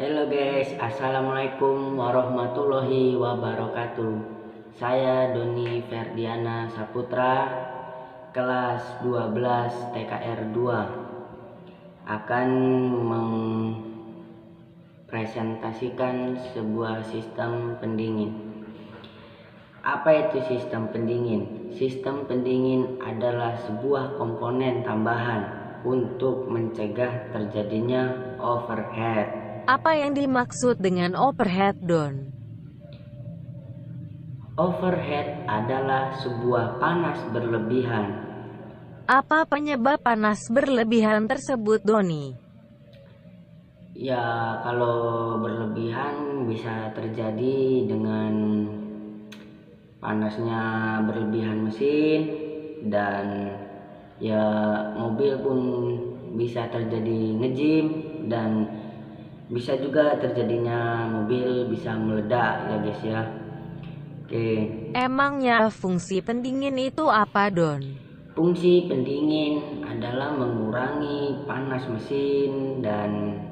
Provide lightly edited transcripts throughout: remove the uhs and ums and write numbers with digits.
Halo guys, assalamualaikum warahmatullahi wabarakatuh. Saya Doni Ferdiana Saputra, kelas 12 TKR 2, akan mempresentasikan sebuah sistem pendingin. Apa itu sistem pendingin? Sistem pendingin adalah sebuah komponen tambahan untuk mencegah terjadinya overheat. Apa yang dimaksud dengan overheat, Don? Overheat adalah sebuah panas berlebihan. Apa penyebab panas berlebihan tersebut, Doni? Ya, kalau berlebihan bisa terjadi dengan panasnya berlebihan mesin, dan ya mobil pun bisa terjadi ngejim, dan bisa juga terjadinya mobil bisa meledak ya guys ya. Oke. Emangnya fungsi pendingin itu apa, Don? Fungsi pendingin adalah mengurangi panas mesin dan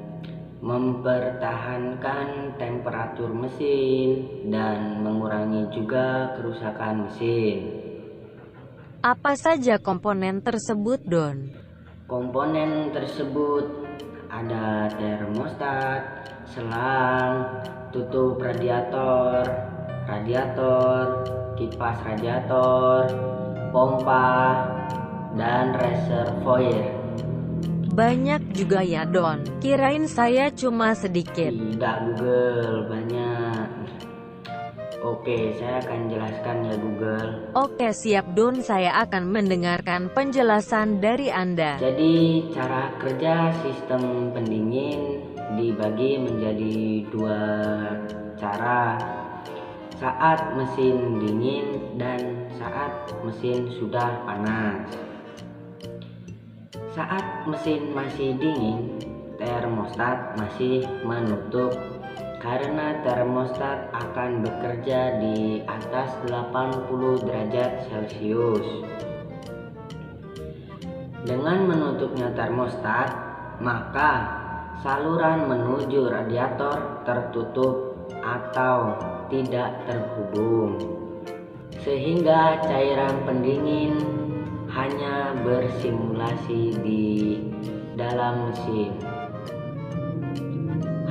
mempertahankan temperatur mesin dan mengurangi juga kerusakan mesin. Apa saja komponen tersebut, Don? Komponen tersebut ada termostat, selang, tutup radiator, kipas radiator, pompa, dan reservoir. Banyak juga ya, Don. Kirain saya cuma sedikit. Tidak Google, banyak. Oke, saya akan jelaskan ya Google. Oke, siap, Don. Saya akan mendengarkan penjelasan dari Anda. Jadi cara kerja sistem pendingin dibagi menjadi dua cara: saat mesin dingin dan saat mesin sudah panas. Saat mesin masih dingin, termostat masih menutup karena termostat akan bekerja di atas 80 derajat Celcius. Dengan menutupnya termostat, maka saluran menuju radiator tertutup atau tidak terhubung, sehingga cairan pendingin hanya bersimulasi di dalam mesin.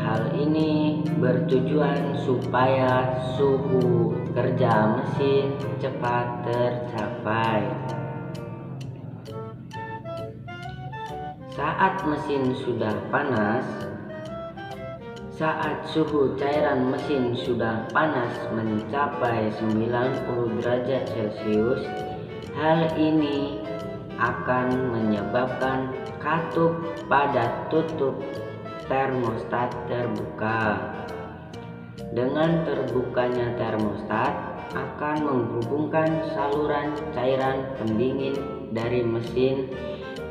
Hal ini bertujuan supaya suhu kerja mesin cepat tercapai. Saat mesin sudah panas, saat suhu cairan mesin sudah panas mencapai 90 derajat Celcius, hal ini akan menyebabkan katup pada tutup termostat terbuka. Dengan terbukanya termostat akan menghubungkan saluran cairan pendingin dari mesin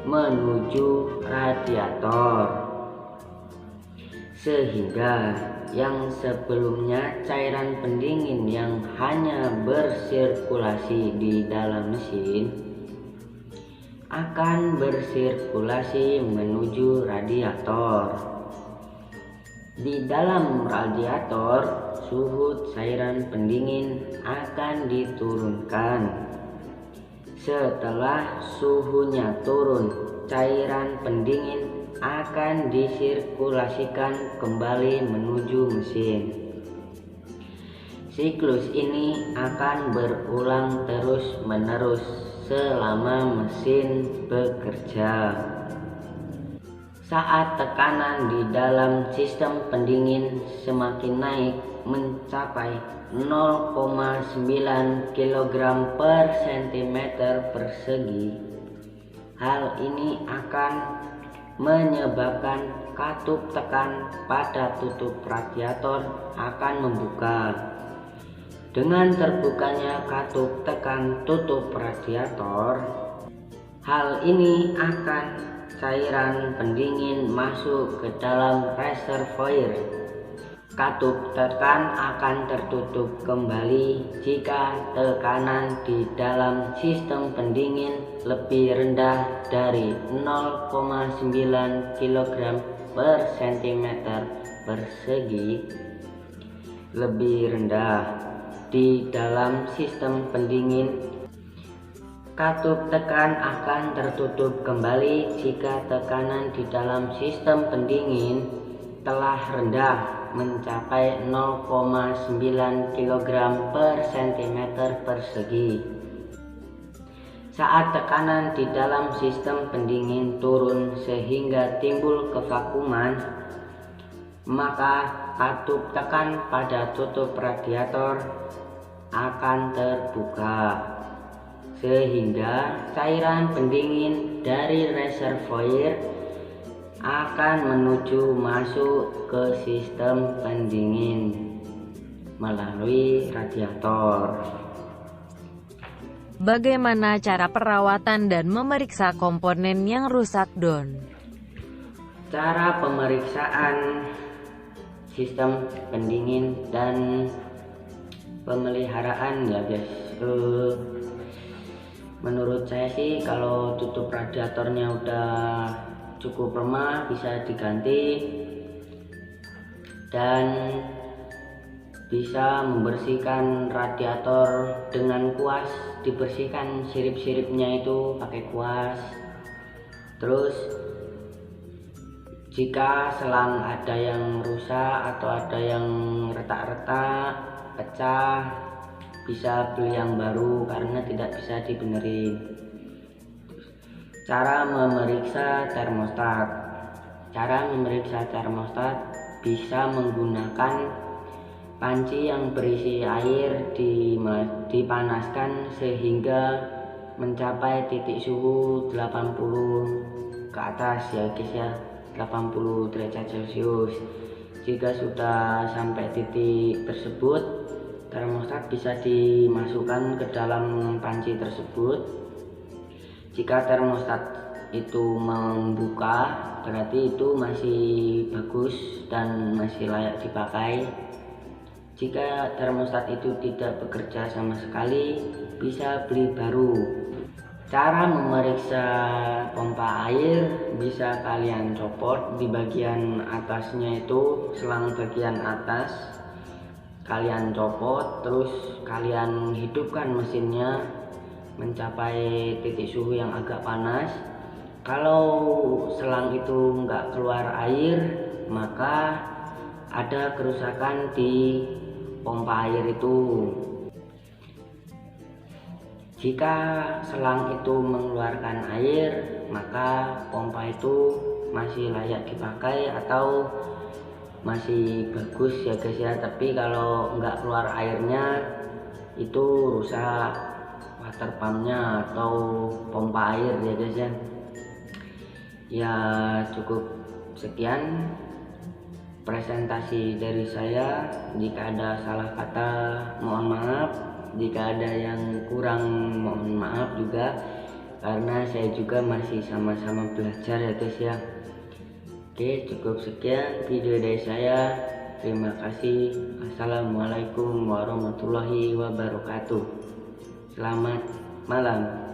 menuju radiator, sehingga yang sebelumnya cairan pendingin yang hanya bersirkulasi di dalam mesin akan bersirkulasi menuju radiator. Di dalam radiator, suhu cairan pendingin akan diturunkan. Setelah suhunya turun, cairan pendingin akan disirkulasikan kembali menuju mesin. Siklus ini akan berulang terus-menerus selama mesin bekerja. Saat tekanan di dalam sistem pendingin semakin naik mencapai 0,9 kg per cm persegi, hal ini akan menyebabkan katup tekan pada tutup radiator akan membuka. Dengan terbukanya katup tekan tutup radiator, hal ini akan cairan pendingin masuk ke dalam reservoir. Katup tekan akan tertutup kembali jika tekanan di dalam sistem pendingin lebih rendah dari 0,9 kg per cm persegi lebih rendah. Di dalam sistem pendingin, katup tekan akan tertutup kembali jika tekanan di dalam sistem pendingin telah rendah mencapai 0,9 kg per cm persegi. Saat tekanan di dalam sistem pendingin turun sehingga timbul kevakuman, maka katup tekan pada tutup radiator akan terbuka, sehingga cairan pendingin dari reservoir akan menuju masuk ke sistem pendingin melalui radiator. Bagaimana cara perawatan dan memeriksa komponen yang rusak, Don? Cara pemeriksaan sistem pendingin dan pemeliharaan ya guys, menurut saya sih kalau tutup radiatornya udah cukup lemah bisa diganti dan bisa membersihkan radiator dengan kuas, dibersihkan sirip-siripnya itu pakai kuas. Terus jika selang ada yang rusak atau ada yang retak-retak, pecah, bisa beli yang baru karena tidak bisa dibenerin. Cara memeriksa termostat. Cara memeriksa termostat bisa menggunakan panci yang berisi air dipanaskan sehingga mencapai titik suhu 80 ke atas ya guys ya, 80 derajat Celcius. Jika sudah sampai titik tersebut, termostat bisa dimasukkan ke dalam panci tersebut. Jika termostat itu membuka, berarti itu masih bagus dan masih layak dipakai. Jika termostat itu tidak bekerja sama sekali, bisa beli baru. Cara memeriksa pompa air bisa kalian copot di bagian atasnya, itu selang bagian atas kalian copot, terus kalian hidupkan mesinnya mencapai titik suhu yang agak panas. Kalau selang itu nggak keluar air, maka ada kerusakan di pompa air itu. Jika selang itu mengeluarkan air, maka pompa itu masih layak dipakai atau masih bagus ya guys ya. Tapi kalau nggak keluar airnya, itu rusak water pumpnya atau pompa air ya guys ya. Ya cukup sekian presentasi dari saya. Jika ada salah kata mohon maaf, jika ada yang kurang mohon maaf juga, karena saya juga masih sama-sama belajar ya guys ya. Oke, cukup sekian video dari saya. Terima kasih. Assalamualaikum warahmatullahi wabarakatuh. Selamat malam.